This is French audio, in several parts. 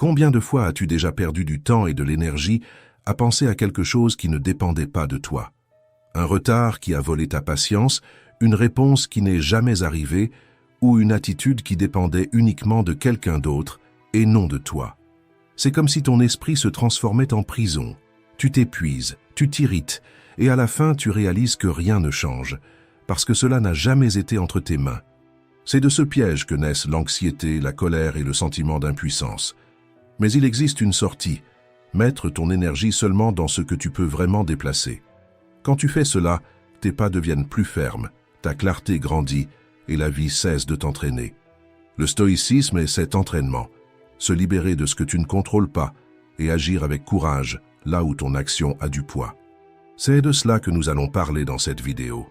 Combien de fois as-tu déjà perdu du temps et de l'énergie à penser à quelque chose qui ne dépendait pas de toi? Un retard qui a volé ta patience, une réponse qui n'est jamais arrivée ou une attitude qui dépendait uniquement de quelqu'un d'autre et non de toi. C'est comme si ton esprit se transformait en prison. Tu t'épuises, tu t'irrites et à la fin tu réalises que rien ne change parce que cela n'a jamais été entre tes mains. C'est de ce piège que naissent l'anxiété, la colère et le sentiment d'impuissance. Mais il existe une sortie, mettre ton énergie seulement dans ce que tu peux vraiment déplacer. Quand tu fais cela, tes pas deviennent plus fermes, ta clarté grandit et la vie cesse de t'entraîner. Le stoïcisme est cet entraînement, se libérer de ce que tu ne contrôles pas et agir avec courage là où ton action a du poids. C'est de cela que nous allons parler dans cette vidéo.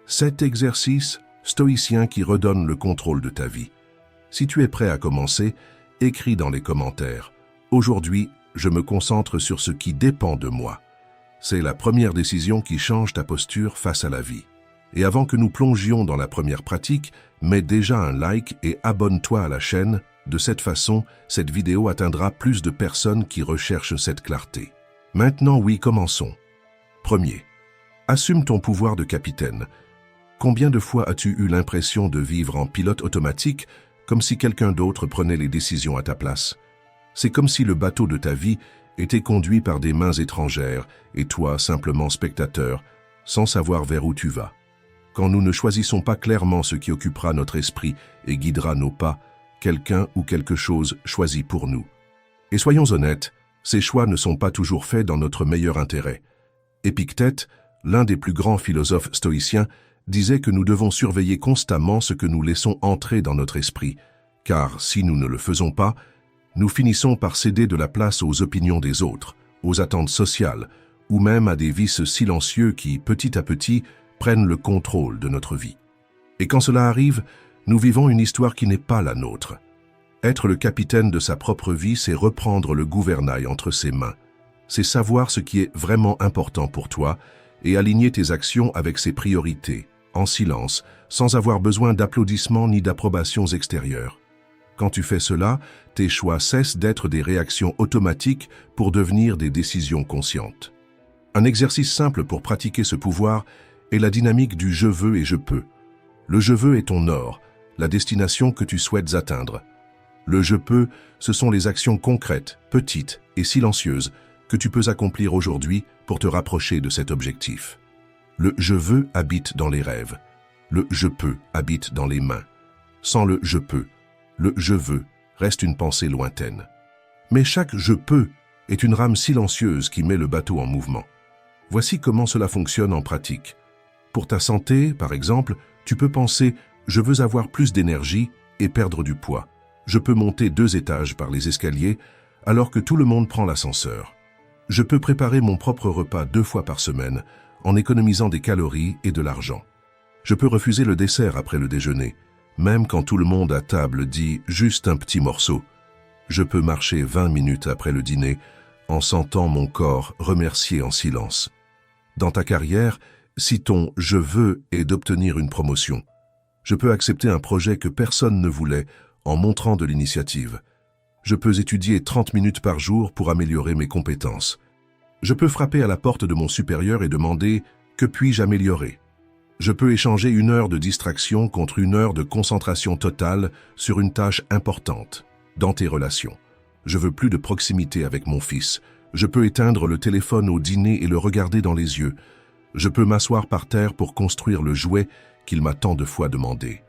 7 exercices stoïciens qui redonnent le contrôle de ta vie. Si tu es prêt à commencer, écris dans les commentaires. Aujourd'hui, je me concentre sur ce qui dépend de moi. C'est la première décision qui change ta posture face à la vie. Et avant que nous plongions dans la première pratique, mets déjà un like et abonne-toi à la chaîne. De cette façon, cette vidéo atteindra plus de personnes qui recherchent cette clarté. Maintenant, oui, commençons. Premier, assume ton pouvoir de capitaine. Combien de fois as-tu eu l'impression de vivre en pilote automatique, comme si quelqu'un d'autre prenait les décisions à ta place? C'est comme si le bateau de ta vie était conduit par des mains étrangères et toi simplement spectateur, sans savoir vers où tu vas. Quand nous ne choisissons pas clairement ce qui occupera notre esprit et guidera nos pas, quelqu'un ou quelque chose choisit pour nous. Et soyons honnêtes, ces choix ne sont pas toujours faits dans notre meilleur intérêt. Épictète, l'un des plus grands philosophes stoïciens, disait que nous devons surveiller constamment ce que nous laissons entrer dans notre esprit, car si nous ne le faisons pas, nous finissons par céder de la place aux opinions des autres, aux attentes sociales, ou même à des vices silencieux qui, petit à petit, prennent le contrôle de notre vie. Et quand cela arrive, nous vivons une histoire qui n'est pas la nôtre. Être le capitaine de sa propre vie, c'est reprendre le gouvernail entre ses mains. C'est savoir ce qui est vraiment important pour toi et aligner tes actions avec ses priorités, en silence, sans avoir besoin d'applaudissements ni d'approbations extérieures. Quand tu fais cela, tes choix cessent d'être des réactions automatiques pour devenir des décisions conscientes. Un exercice simple pour pratiquer ce pouvoir est la dynamique du « je veux » et « je peux ». Le « je veux » est ton nord, la destination que tu souhaites atteindre. Le « je peux », ce sont les actions concrètes, petites et silencieuses que tu peux accomplir aujourd'hui pour te rapprocher de cet objectif. Le « je veux » habite dans les rêves. Le « je peux » habite dans les mains. Sans le « je peux », le « je veux » reste une pensée lointaine. Mais chaque « je peux » est une rame silencieuse qui met le bateau en mouvement. Voici comment cela fonctionne en pratique. Pour ta santé, par exemple, tu peux penser « je veux avoir plus d'énergie et perdre du poids. Je peux monter 2 étages par les escaliers alors que tout le monde prend l'ascenseur. Je peux préparer mon propre repas 2 fois par semaine en économisant des calories et de l'argent. Je peux refuser le dessert après le déjeuner, même quand tout le monde à table dit juste un petit morceau. Je peux marcher 20 minutes après le dîner en sentant mon corps remercier en silence. Dans ta carrière, si ton « je veux » est d'obtenir une promotion, je peux accepter un projet que personne ne voulait en montrant de l'initiative. Je peux étudier 30 minutes par jour pour améliorer mes compétences. Je peux frapper à la porte de mon supérieur et demander « que puis-je améliorer ?» Je peux échanger 1 heure de distraction contre 1 heure de concentration totale sur une tâche importante, dans tes relations. Je veux plus de proximité avec mon fils. Je peux éteindre le téléphone au dîner et le regarder dans les yeux. Je peux m'asseoir par terre pour construire le jouet qu'il m'a tant de fois demandé.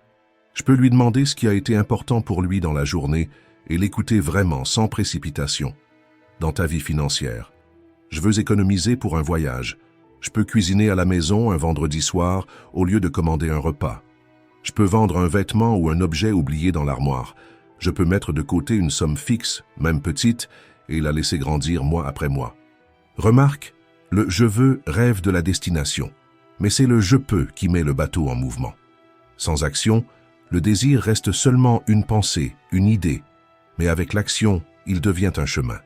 Je peux lui demander ce qui a été important pour lui dans la journée et l'écouter vraiment sans précipitation. Dans ta vie financière, je veux économiser pour un voyage. Je peux cuisiner à la maison un vendredi soir au lieu de commander un repas. Je peux vendre un vêtement ou un objet oublié dans l'armoire. Je peux mettre de côté une somme fixe, même petite, et la laisser grandir mois après mois. Remarque, le « je veux » rêve de la destination, mais c'est le « je peux » qui met le bateau en mouvement. Sans action, le désir reste seulement une pensée, une idée, mais avec l'action, il devient un chemin.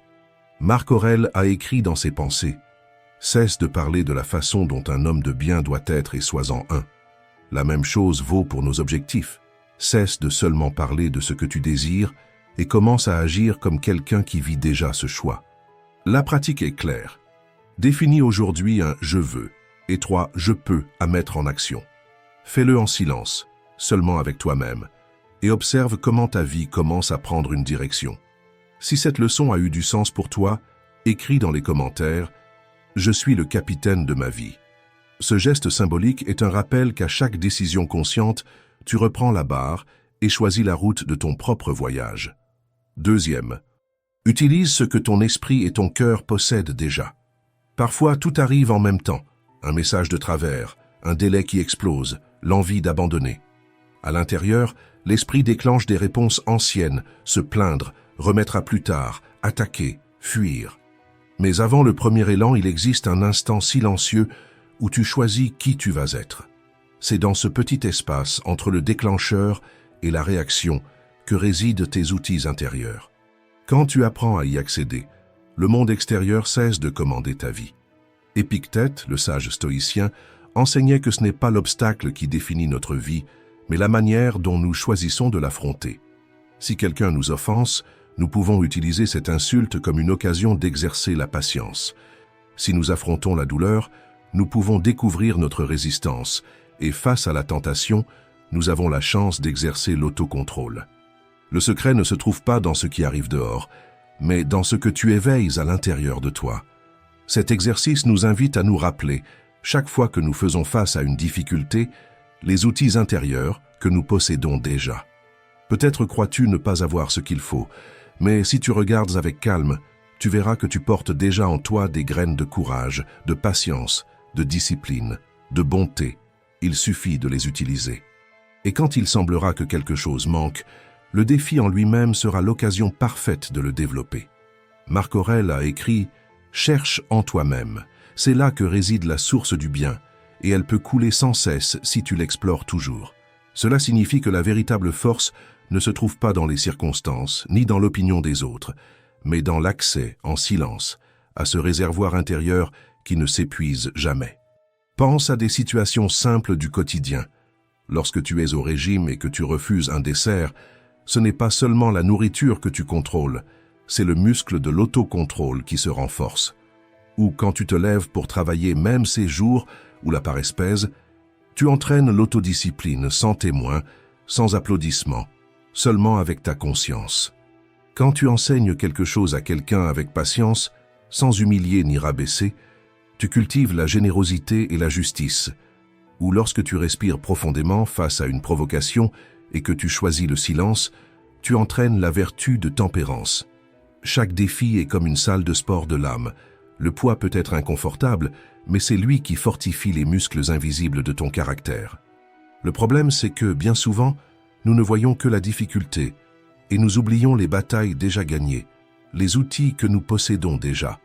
Marc Aurèle a écrit dans ses pensées « Cesse de parler de la façon dont un homme de bien doit être et sois-en un. La même chose vaut pour nos objectifs. Cesse de seulement parler de ce que tu désires, et commence à agir comme quelqu'un qui vit déjà ce choix. La pratique est claire. Définis aujourd'hui un « je veux » et 3 « je peux » à mettre en action. Fais-le en silence, seulement avec toi-même, et observe comment ta vie commence à prendre une direction. Si cette leçon a eu du sens pour toi, écris dans les commentaires « Je suis le capitaine de ma vie ». Ce geste symbolique est un rappel qu'à chaque décision consciente, tu reprends la barre et choisis la route de ton propre voyage. Deuxième, utilise ce que ton esprit et ton cœur possèdent déjà. Parfois, tout arrive en même temps. Un message de travers, un délai qui explose, l'envie d'abandonner. À l'intérieur, l'esprit déclenche des réponses anciennes, se plaindre, remettre à plus tard, attaquer, fuir. Mais avant le premier élan, il existe un instant silencieux où tu choisis qui tu vas être. C'est dans ce petit espace entre le déclencheur et la réaction que résident tes outils intérieurs. Quand tu apprends à y accéder, le monde extérieur cesse de commander ta vie. Épictète, le sage stoïcien, enseignait que ce n'est pas l'obstacle qui définit notre vie, mais la manière dont nous choisissons de l'affronter. Si quelqu'un nous offense, nous pouvons utiliser cette insulte comme une occasion d'exercer la patience. Si nous affrontons la douleur, nous pouvons découvrir notre résistance, et face à la tentation, nous avons la chance d'exercer l'autocontrôle. Le secret ne se trouve pas dans ce qui arrive dehors, mais dans ce que tu éveilles à l'intérieur de toi. Cet exercice nous invite à nous rappeler, chaque fois que nous faisons face à une difficulté, les outils intérieurs que nous possédons déjà. Peut-être crois-tu ne pas avoir ce qu'il faut, mais si tu regardes avec calme, tu verras que tu portes déjà en toi des graines de courage, de patience, de discipline, de bonté. Il suffit de les utiliser. Et quand il semblera que quelque chose manque, le défi en lui-même sera l'occasion parfaite de le développer. Marc Aurèle a écrit « Cherche en toi-même ». C'est là que réside la source du bien, et elle peut couler sans cesse si tu l'explores toujours. Cela signifie que la véritable force ne se trouve pas dans les circonstances, ni dans l'opinion des autres, mais dans l'accès, en silence, à ce réservoir intérieur qui ne s'épuise jamais. Pense à des situations simples du quotidien. Lorsque tu es au régime et que tu refuses un dessert, ce n'est pas seulement la nourriture que tu contrôles, c'est le muscle de l'autocontrôle qui se renforce. Ou quand tu te lèves pour travailler même ces jours où la paresse pèse, tu entraînes l'autodiscipline sans témoin, sans applaudissements, seulement avec ta conscience. Quand tu enseignes quelque chose à quelqu'un avec patience, sans humilier ni rabaisser, tu cultives la générosité et la justice. Ou lorsque tu respires profondément face à une provocation et que tu choisis le silence, tu entraînes la vertu de tempérance. Chaque défi est comme une salle de sport de l'âme. Le poids peut être inconfortable, mais c'est lui qui fortifie les muscles invisibles de ton caractère. Le problème, c'est que, bien souvent, nous ne voyons que la difficulté, et nous oublions les batailles déjà gagnées, les outils que nous possédons déjà.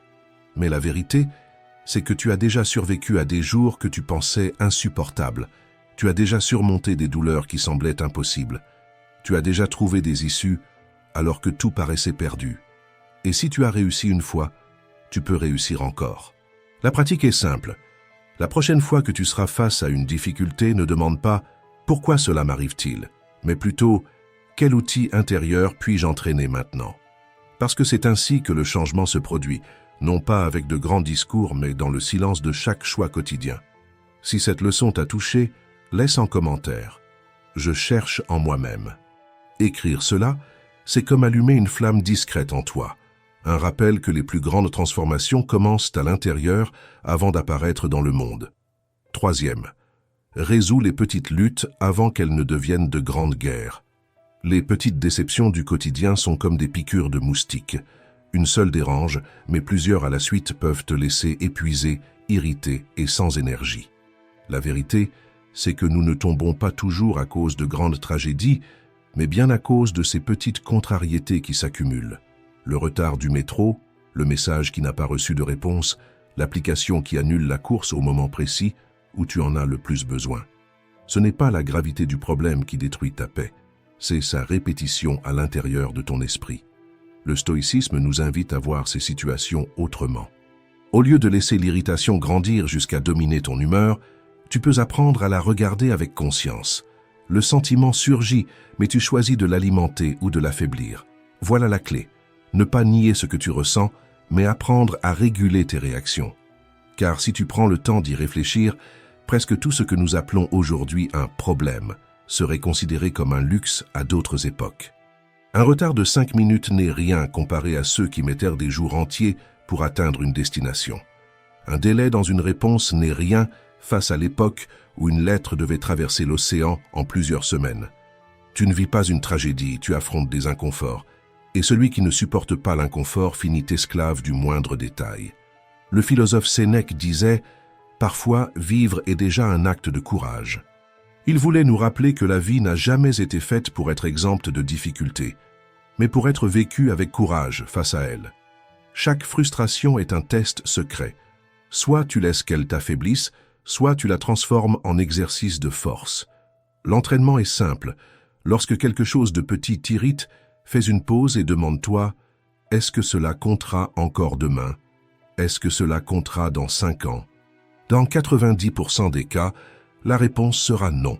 Mais la vérité, c'est que tu as déjà survécu à des jours que tu pensais insupportables. Tu as déjà surmonté des douleurs qui semblaient impossibles. Tu as déjà trouvé des issues alors que tout paraissait perdu. Et si tu as réussi une fois, tu peux réussir encore. La pratique est simple. La prochaine fois que tu seras face à une difficulté, ne demande pas « Pourquoi cela m'arrive-t-il ?», mais plutôt « Quel outil intérieur puis-je entraîner maintenant ?» Parce que c'est ainsi que le changement se produit, non pas avec de grands discours, mais dans le silence de chaque choix quotidien. Si cette leçon t'a touché, laisse en commentaire « Je cherche en moi-même ». Écrire cela, c'est comme allumer une flamme discrète en toi. Un rappel que les plus grandes transformations commencent à l'intérieur avant d'apparaître dans le monde. Troisième, résous les petites luttes avant qu'elles ne deviennent de grandes guerres. Les petites déceptions du quotidien sont comme des piqûres de moustiques. Une seule dérange, mais plusieurs à la suite peuvent te laisser épuisé, irrité et sans énergie. La vérité, c'est que nous ne tombons pas toujours à cause de grandes tragédies, mais bien à cause de ces petites contrariétés qui s'accumulent. Le retard du métro, le message qui n'a pas reçu de réponse, l'application qui annule la course au moment précis où tu en as le plus besoin. Ce n'est pas la gravité du problème qui détruit ta paix, c'est sa répétition à l'intérieur de ton esprit. Le stoïcisme nous invite à voir ces situations autrement. Au lieu de laisser l'irritation grandir jusqu'à dominer ton humeur, tu peux apprendre à la regarder avec conscience. Le sentiment surgit, mais tu choisis de l'alimenter ou de l'affaiblir. Voilà la clé. Ne pas nier ce que tu ressens, mais apprendre à réguler tes réactions. Car si tu prends le temps d'y réfléchir, presque tout ce que nous appelons aujourd'hui un problème serait considéré comme un luxe à d'autres époques. Un retard de 5 minutes n'est rien comparé à ceux qui mettèrent des jours entiers pour atteindre une destination. Un délai dans une réponse n'est rien face à l'époque où une lettre devait traverser l'océan en plusieurs semaines. Tu ne vis pas une tragédie, tu affrontes des inconforts. Et celui qui ne supporte pas l'inconfort finit esclave du moindre détail. Le philosophe Sénèque disait « Parfois, vivre est déjà un acte de courage ». Il voulait nous rappeler que la vie n'a jamais été faite pour être exempte de difficultés, mais pour être vécue avec courage face à elle. Chaque frustration est un test secret. Soit tu laisses qu'elle t'affaiblisse, soit tu la transformes en exercice de force. L'entraînement est simple. Lorsque quelque chose de petit t'irrite, fais une pause et demande-toi « Est-ce que cela comptera encore demain? Est-ce que cela comptera dans 5 ans ?» Dans 90% des cas, la réponse sera non.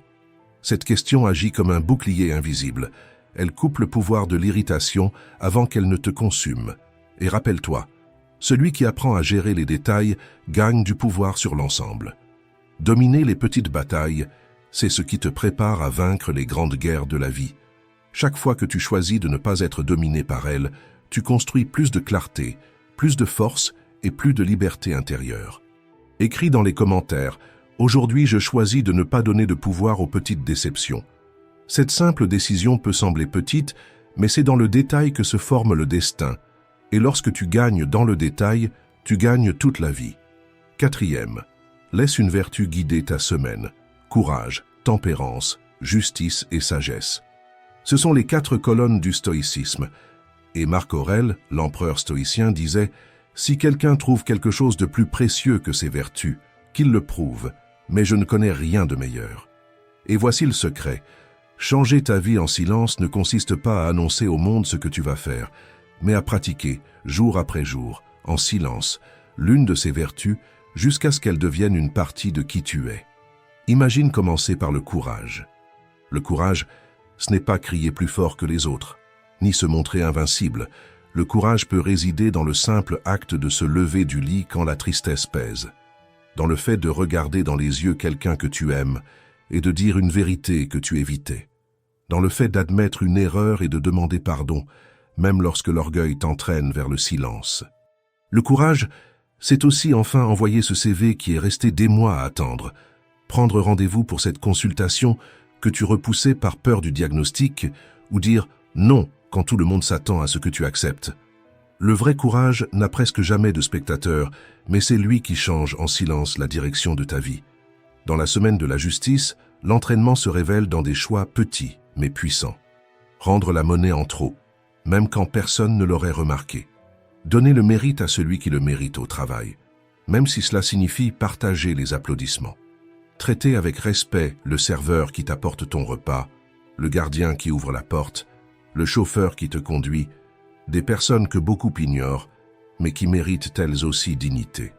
Cette question agit comme un bouclier invisible. Elle coupe le pouvoir de l'irritation avant qu'elle ne te consume. Et rappelle-toi, celui qui apprend à gérer les détails gagne du pouvoir sur l'ensemble. Dominer les petites batailles, c'est ce qui te prépare à vaincre les grandes guerres de la vie. Chaque fois que tu choisis de ne pas être dominé par elles, tu construis plus de clarté, plus de force et plus de liberté intérieure. Écris dans les commentaires « Aujourd'hui, je choisis de ne pas donner de pouvoir aux petites déceptions ». Cette simple décision peut sembler petite, mais c'est dans le détail que se forme le destin. Et lorsque tu gagnes dans le détail, tu gagnes toute la vie. 4e, laisse une vertu guider ta semaine. Courage, tempérance, justice et sagesse. Ce sont les 4 colonnes du stoïcisme. Et Marc Aurèle, l'empereur stoïcien, disait « Si quelqu'un trouve quelque chose de plus précieux que ses vertus, qu'il le prouve, mais je ne connais rien de meilleur. » Et voici le secret. Changer ta vie en silence ne consiste pas à annoncer au monde ce que tu vas faire, mais à pratiquer, jour après jour, en silence, l'une de ces vertus, jusqu'à ce qu'elle devienne une partie de qui tu es. Imagine commencer par le courage. Le courage, ce n'est pas crier plus fort que les autres, ni se montrer invincible. Le courage peut résider dans le simple acte de se lever du lit quand la tristesse pèse, dans le fait de regarder dans les yeux quelqu'un que tu aimes et de dire une vérité que tu évitais, dans le fait d'admettre une erreur et de demander pardon, même lorsque l'orgueil t'entraîne vers le silence. Le courage, c'est aussi enfin envoyer ce CV qui est resté des mois à attendre, prendre rendez-vous pour cette consultation que tu repoussais par peur du diagnostic, ou dire non quand tout le monde s'attend à ce que tu acceptes. Le vrai courage n'a presque jamais de spectateur, mais c'est lui qui change en silence la direction de ta vie. Dans la semaine de la justice, l'entraînement se révèle dans des choix petits mais puissants. Rendre la monnaie en trop, même quand personne ne l'aurait remarqué. Donner le mérite à celui qui le mérite au travail, même si cela signifie partager les applaudissements. Traiter avec respect le serveur qui t'apporte ton repas, le gardien qui ouvre la porte, le chauffeur qui te conduit, des personnes que beaucoup ignorent, mais qui méritent elles aussi dignité.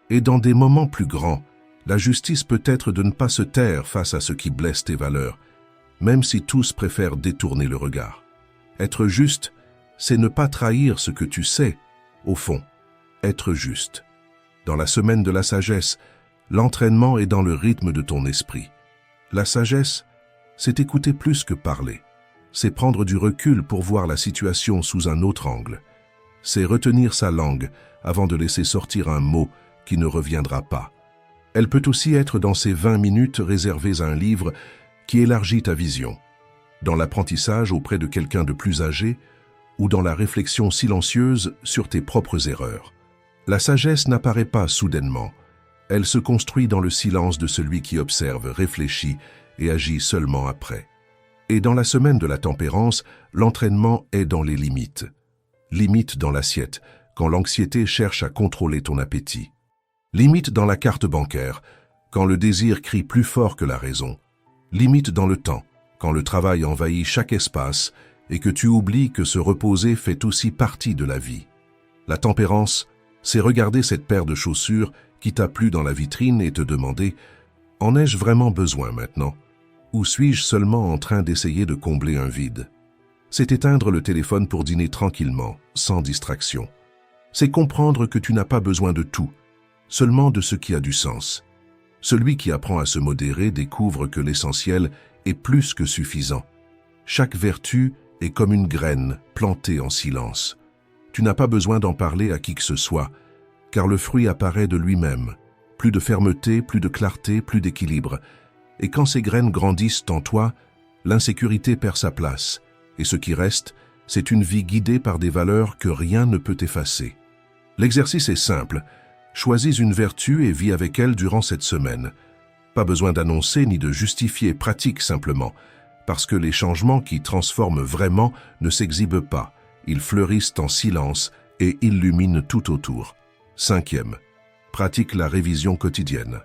Et dans des moments plus grands, la justice peut être de ne pas se taire face à ce qui blesse tes valeurs, même si tous préfèrent détourner le regard. Être juste, c'est ne pas trahir ce que tu sais, au fond, être juste. Dans la semaine de la sagesse, l'entraînement est dans le rythme de ton esprit. La sagesse, c'est écouter plus que parler. C'est prendre du recul pour voir la situation sous un autre angle. C'est retenir sa langue avant de laisser sortir un mot qui ne reviendra pas. Elle peut aussi être dans ces 20 minutes réservées à un livre qui élargit ta vision, dans l'apprentissage auprès de quelqu'un de plus âgé ou dans la réflexion silencieuse sur tes propres erreurs. La sagesse n'apparaît pas soudainement. Elle se construit dans le silence de celui qui observe, réfléchit et agit seulement après. Et dans la semaine de la tempérance, l'entraînement est dans les limites. Limite dans l'assiette, quand l'anxiété cherche à contrôler ton appétit. Limite dans la carte bancaire, quand le désir crie plus fort que la raison. Limite dans le temps, quand le travail envahit chaque espace et que tu oublies que se reposer fait aussi partie de la vie. La tempérance, c'est regarder cette paire de chaussures qui t'a plu dans la vitrine et te demander « En ai-je vraiment besoin maintenant ? Ou suis-je seulement en train d'essayer de combler un vide ?» C'est éteindre le téléphone pour dîner tranquillement, sans distraction. C'est comprendre que tu n'as pas besoin de tout, seulement de ce qui a du sens. Celui qui apprend à se modérer découvre que l'essentiel est plus que suffisant. Chaque vertu est comme une graine plantée en silence. Tu n'as pas besoin d'en parler à qui que ce soit, car le fruit apparaît de lui-même. Plus de fermeté, plus de clarté, plus d'équilibre. Et quand ces graines grandissent en toi, l'insécurité perd sa place. Et ce qui reste, c'est une vie guidée par des valeurs que rien ne peut effacer. L'exercice est simple. Choisis une vertu et vis avec elle durant cette semaine. Pas besoin d'annoncer ni de justifier, pratique simplement. Parce que les changements qui transforment vraiment ne s'exhibent pas. Ils fleurissent en silence et illuminent tout autour. 5e. Pratique la révision quotidienne.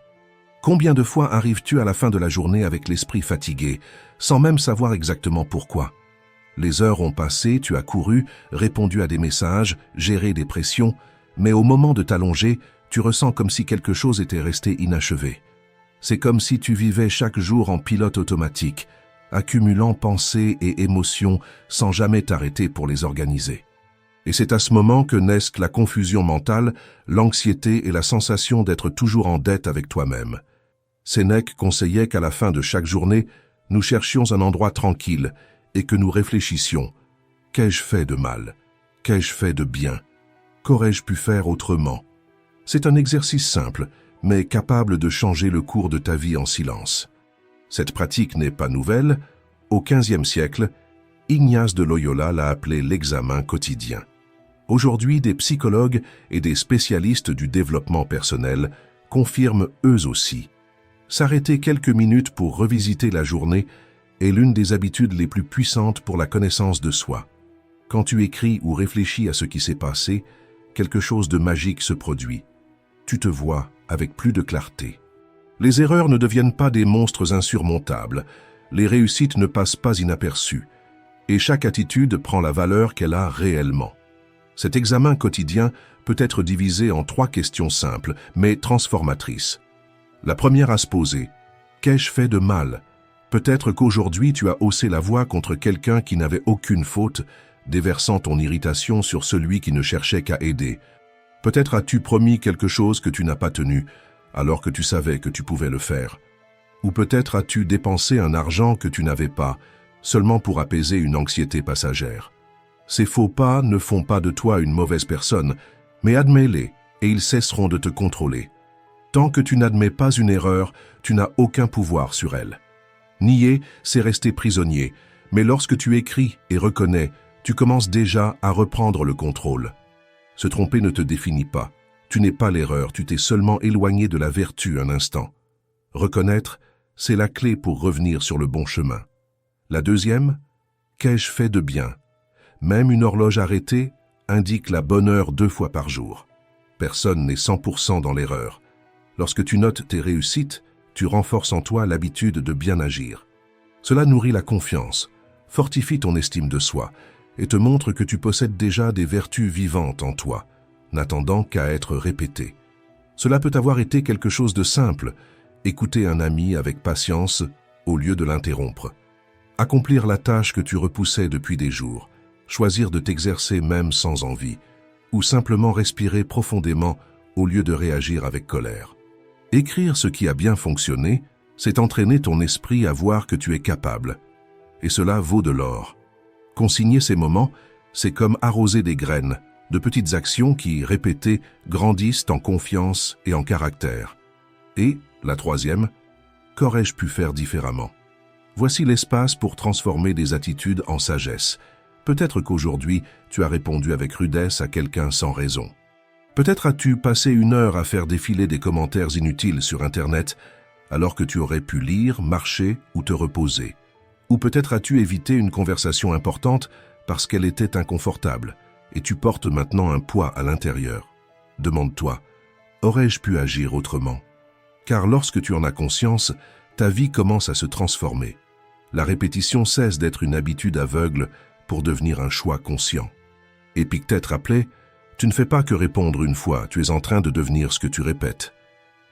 Combien de fois arrives-tu à la fin de la journée avec l'esprit fatigué, sans même savoir exactement pourquoi? Les heures ont passé, tu as couru, répondu à des messages, géré des pressions, mais au moment de t'allonger, tu ressens comme si quelque chose était resté inachevé. C'est comme si tu vivais chaque jour en pilote automatique, accumulant pensées et émotions sans jamais t'arrêter pour les organiser. Et c'est à ce moment que naissent la confusion mentale, l'anxiété et la sensation d'être toujours en dette avec toi-même. Sénèque conseillait qu'à la fin de chaque journée, nous cherchions un endroit tranquille et que nous réfléchissions. Qu'ai-je fait de mal? Qu'ai-je fait de bien? Qu'aurais-je pu faire autrement? C'est un exercice simple, mais capable de changer le cours de ta vie en silence. Cette pratique n'est pas nouvelle. Au XVe siècle, Ignace de Loyola l'a appelé l'examen quotidien. Aujourd'hui, des psychologues et des spécialistes du développement personnel confirment eux aussi. S'arrêter quelques minutes pour revisiter la journée est l'une des habitudes les plus puissantes pour la connaissance de soi. Quand tu écris ou réfléchis à ce qui s'est passé, quelque chose de magique se produit. Tu te vois avec plus de clarté. Les erreurs ne deviennent pas des monstres insurmontables, les réussites ne passent pas inaperçues, et chaque attitude prend la valeur qu'elle a réellement. Cet examen quotidien peut être divisé en 3 questions simples, mais transformatrices. La première à se poser: qu'ai-je fait de mal? Peut-être qu'aujourd'hui tu as haussé la voix contre quelqu'un qui n'avait aucune faute, déversant ton irritation sur celui qui ne cherchait qu'à aider. Peut-être as-tu promis quelque chose que tu n'as pas tenu, alors que tu savais que tu pouvais le faire. Ou peut-être as-tu dépensé un argent que tu n'avais pas, seulement pour apaiser une anxiété passagère. Ces faux pas ne font pas de toi une mauvaise personne, mais admets-les et ils cesseront de te contrôler. Tant que tu n'admets pas une erreur, tu n'as aucun pouvoir sur elle. Nier, c'est rester prisonnier, mais lorsque tu écris et reconnais, tu commences déjà à reprendre le contrôle. Se tromper ne te définit pas. Tu n'es pas l'erreur, tu t'es seulement éloigné de la vertu un instant. Reconnaître, c'est la clé pour revenir sur le bon chemin. La deuxième, qu'ai-je fait de bien? Même une horloge arrêtée indique la bonne heure 2 fois par jour. Personne n'est 100% dans l'erreur. Lorsque tu notes tes réussites, tu renforces en toi l'habitude de bien agir. Cela nourrit la confiance, fortifie ton estime de soi et te montre que tu possèdes déjà des vertus vivantes en toi, n'attendant qu'à être répétées. Cela peut avoir été quelque chose de simple, écouter un ami avec patience au lieu de l'interrompre. Accomplir la tâche que tu repoussais depuis des jours, choisir de t'exercer même sans envie, ou simplement respirer profondément au lieu de réagir avec colère. Écrire ce qui a bien fonctionné, c'est entraîner ton esprit à voir que tu es capable. Et cela vaut de l'or. Consigner ces moments, c'est comme arroser des graines, de petites actions qui, répétées, grandissent en confiance et en caractère. Et, la troisième, qu'aurais-je pu faire différemment? Voici l'espace pour transformer des attitudes en sagesse. Peut-être qu'aujourd'hui, tu as répondu avec rudesse à quelqu'un sans raison. Peut-être as-tu passé 1 heure à faire défiler des commentaires inutiles sur Internet, alors que tu aurais pu lire, marcher ou te reposer. Ou peut-être as-tu évité une conversation importante parce qu'elle était inconfortable, et tu portes maintenant un poids à l'intérieur. Demande-toi, aurais-je pu agir autrement? Car lorsque tu en as conscience, ta vie commence à se transformer. La répétition cesse d'être une habitude aveugle pour devenir un choix conscient. Épictète rappelait: tu ne fais pas que répondre une fois, tu es en train de devenir ce que tu répètes.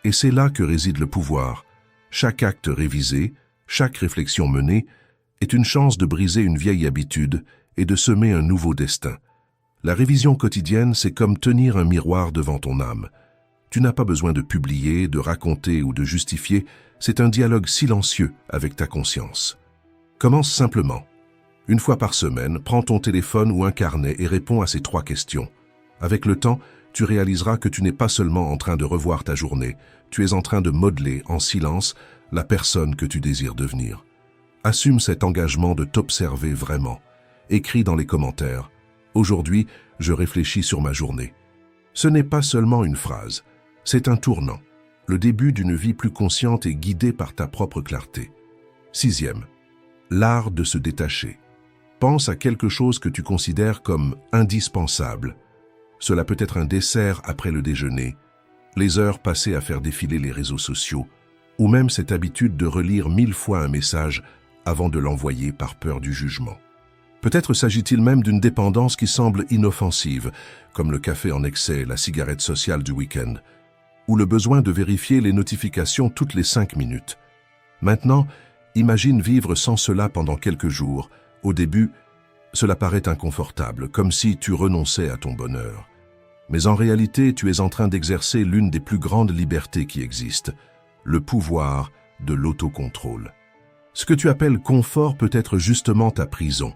Et c'est là que réside le pouvoir. Chaque acte révisé, chaque réflexion menée, est une chance de briser une vieille habitude et de semer un nouveau destin. La révision quotidienne, c'est comme tenir un miroir devant ton âme. Tu n'as pas besoin de publier, de raconter ou de justifier, c'est un dialogue silencieux avec ta conscience. Commence simplement. Une fois par semaine, prends ton téléphone ou un carnet et réponds à ces 3 questions. Avec le temps, tu réaliseras que tu n'es pas seulement en train de revoir ta journée, tu es en train de modeler en silence la personne que tu désires devenir. Assume cet engagement de t'observer vraiment. Écris dans les commentaires. Aujourd'hui, je réfléchis sur ma journée. Ce n'est pas seulement une phrase, c'est un tournant. Le début d'une vie plus consciente et guidée par ta propre clarté. 6e, l'art de se détacher. Pense à quelque chose que tu considères comme indispensable. Cela peut être un dessert après le déjeuner, les heures passées à faire défiler les réseaux sociaux, ou même cette habitude de relire 1000 fois un message avant de l'envoyer par peur du jugement. Peut-être s'agit-il même d'une dépendance qui semble inoffensive, comme le café en excès, la cigarette sociale du week-end, ou le besoin de vérifier les notifications toutes les 5 minutes. Maintenant, imagine vivre sans cela pendant quelques jours. Au début, cela paraît inconfortable, comme si tu renonçais à ton bonheur. Mais en réalité, tu es en train d'exercer l'une des plus grandes libertés qui existent, le pouvoir de l'autocontrôle. Ce que tu appelles confort peut être justement ta prison.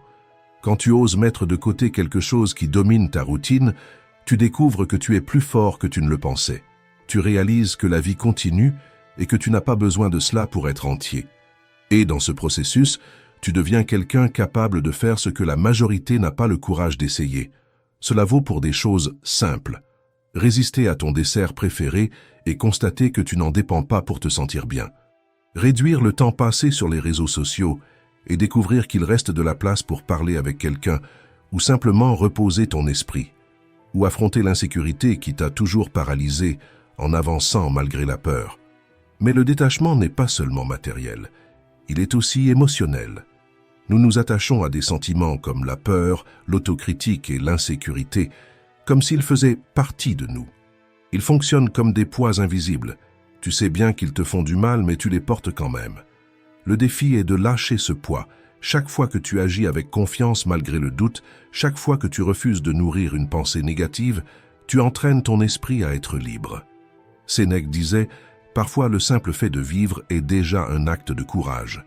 Quand tu oses mettre de côté quelque chose qui domine ta routine, tu découvres que tu es plus fort que tu ne le pensais. Tu réalises que la vie continue et que tu n'as pas besoin de cela pour être entier. Et dans ce processus, tu deviens quelqu'un capable de faire ce que la majorité n'a pas le courage d'essayer. Cela vaut pour des choses simples. Résister à ton dessert préféré et constater que tu n'en dépends pas pour te sentir bien. Réduire le temps passé sur les réseaux sociaux et découvrir qu'il reste de la place pour parler avec quelqu'un ou simplement reposer ton esprit. Ou affronter l'insécurité qui t'a toujours paralysé en avançant malgré la peur. Mais le détachement n'est pas seulement matériel, il est aussi émotionnel. Nous nous attachons à des sentiments comme la peur, l'autocritique et l'insécurité, comme s'ils faisaient partie de nous. Ils fonctionnent comme des poids invisibles. Tu sais bien qu'ils te font du mal, mais tu les portes quand même. Le défi est de lâcher ce poids. Chaque fois que tu agis avec confiance malgré le doute, chaque fois que tu refuses de nourrir une pensée négative, tu entraînes ton esprit à être libre. Sénèque disait « Parfois le simple fait de vivre est déjà un acte de courage. »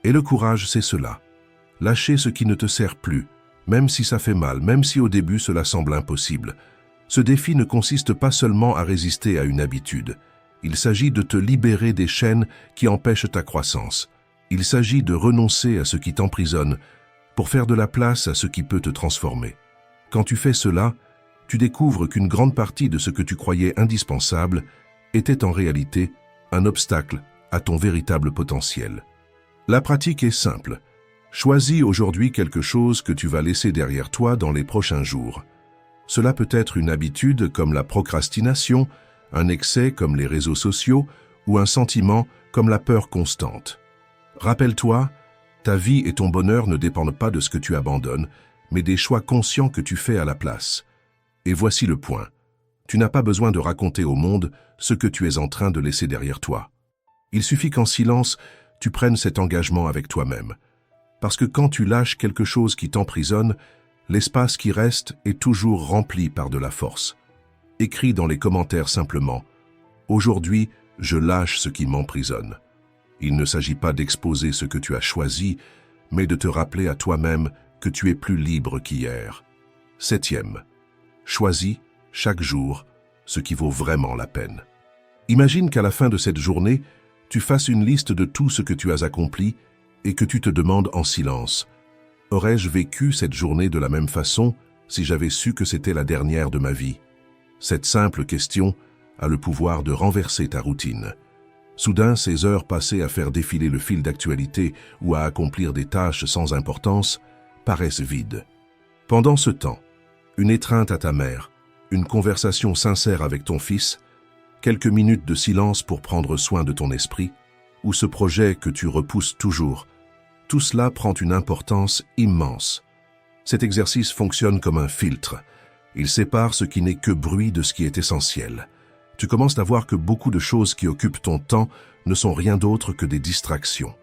Et le courage, c'est cela. Lâcher ce qui ne te sert plus, même si ça fait mal, même si au début cela semble impossible. Ce défi ne consiste pas seulement à résister à une habitude. Il s'agit de te libérer des chaînes qui empêchent ta croissance. Il s'agit de renoncer à ce qui t'emprisonne pour faire de la place à ce qui peut te transformer. Quand tu fais cela, tu découvres qu'une grande partie de ce que tu croyais indispensable était en réalité un obstacle à ton véritable potentiel. La pratique est simple. Choisis aujourd'hui quelque chose que tu vas laisser derrière toi dans les prochains jours. Cela peut être une habitude comme la procrastination, un excès comme les réseaux sociaux ou un sentiment comme la peur constante. Rappelle-toi, ta vie et ton bonheur ne dépendent pas de ce que tu abandonnes, mais des choix conscients que tu fais à la place. Et voici le point. Tu n'as pas besoin de raconter au monde ce que tu es en train de laisser derrière toi. Il suffit qu'en silence, tu prennes cet engagement avec toi-même. Parce que quand tu lâches quelque chose qui t'emprisonne, l'espace qui reste est toujours rempli par de la force. Écris dans les commentaires simplement « Aujourd'hui, je lâche ce qui m'emprisonne ». Il ne s'agit pas d'exposer ce que tu as choisi, mais de te rappeler à toi-même que tu es plus libre qu'hier. 7e. Choisis, chaque jour, ce qui vaut vraiment la peine. Imagine qu'à la fin de cette journée, tu fasses une liste de tout ce que tu as accompli et que tu te demandes en silence « Aurais-je vécu cette journée de la même façon si j'avais su que c'était la dernière de ma vie ?» Cette simple question a le pouvoir de renverser ta routine. Soudain, ces heures passées à faire défiler le fil d'actualité ou à accomplir des tâches sans importance paraissent vides. Pendant ce temps, une étreinte à ta mère, une conversation sincère avec ton fils, quelques minutes de silence pour prendre soin de ton esprit, ou ce projet que tu repousses toujours, tout cela prend une importance immense. Cet exercice fonctionne comme un filtre. Il sépare ce qui n'est que bruit de ce qui est essentiel. Tu commences à voir que beaucoup de choses qui occupent ton temps ne sont rien d'autre que des distractions.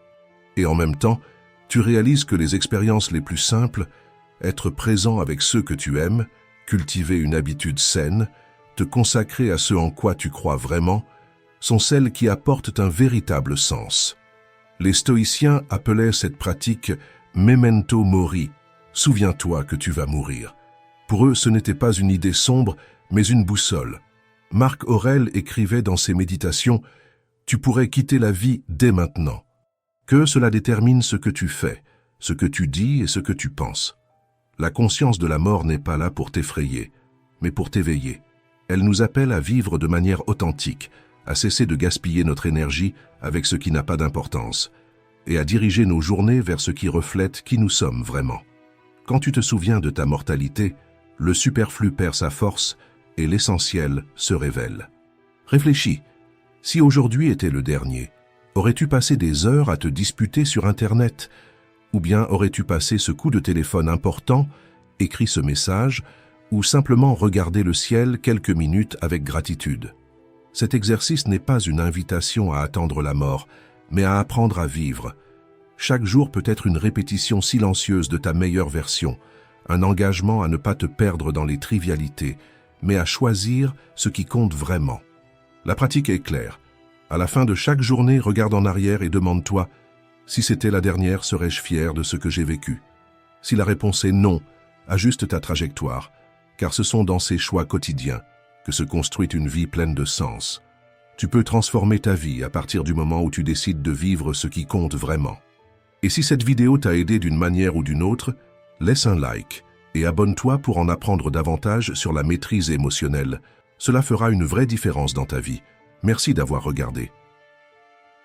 Et en même temps, tu réalises que les expériences les plus simples, être présent avec ceux que tu aimes, cultiver une habitude saine, te consacrer à ce en quoi tu crois vraiment, sont celles qui apportent un véritable sens. Les stoïciens appelaient cette pratique « memento mori », souviens-toi que tu vas mourir. Pour eux, ce n'était pas une idée sombre, mais une boussole. Marc Aurèle écrivait dans ses méditations « Tu pourrais quitter la vie dès maintenant ». Que cela détermine ce que tu fais, ce que tu dis et ce que tu penses. La conscience de la mort n'est pas là pour t'effrayer, mais pour t'éveiller. Elle nous appelle à vivre de manière authentique, à cesser de gaspiller notre énergie avec ce qui n'a pas d'importance, et à diriger nos journées vers ce qui reflète qui nous sommes vraiment. Quand tu te souviens de ta mortalité, le superflu perd sa force et l'essentiel se révèle. Réfléchis, si aujourd'hui était le dernier, aurais-tu passé des heures à te disputer sur Internet? Ou bien aurais-tu passé ce coup de téléphone important, écrit ce message, ou simplement regardé le ciel quelques minutes avec gratitude? Cet exercice n'est pas une invitation à attendre la mort, mais à apprendre à vivre. Chaque jour peut être une répétition silencieuse de ta meilleure version, un engagement à ne pas te perdre dans les trivialités, mais à choisir ce qui compte vraiment. La pratique est claire. À la fin de chaque journée, regarde en arrière et demande-toi « Si c'était la dernière, serais-je fier de ce que j'ai vécu ?» Si la réponse est non, ajuste ta trajectoire, car ce sont dans ces choix quotidiens que se construit une vie pleine de sens. Tu peux transformer ta vie à partir du moment où tu décides de vivre ce qui compte vraiment. Et si cette vidéo t'a aidé d'une manière ou d'une autre, laisse un like et abonne-toi pour en apprendre davantage sur la maîtrise émotionnelle. Cela fera une vraie différence dans ta vie. Merci d'avoir regardé.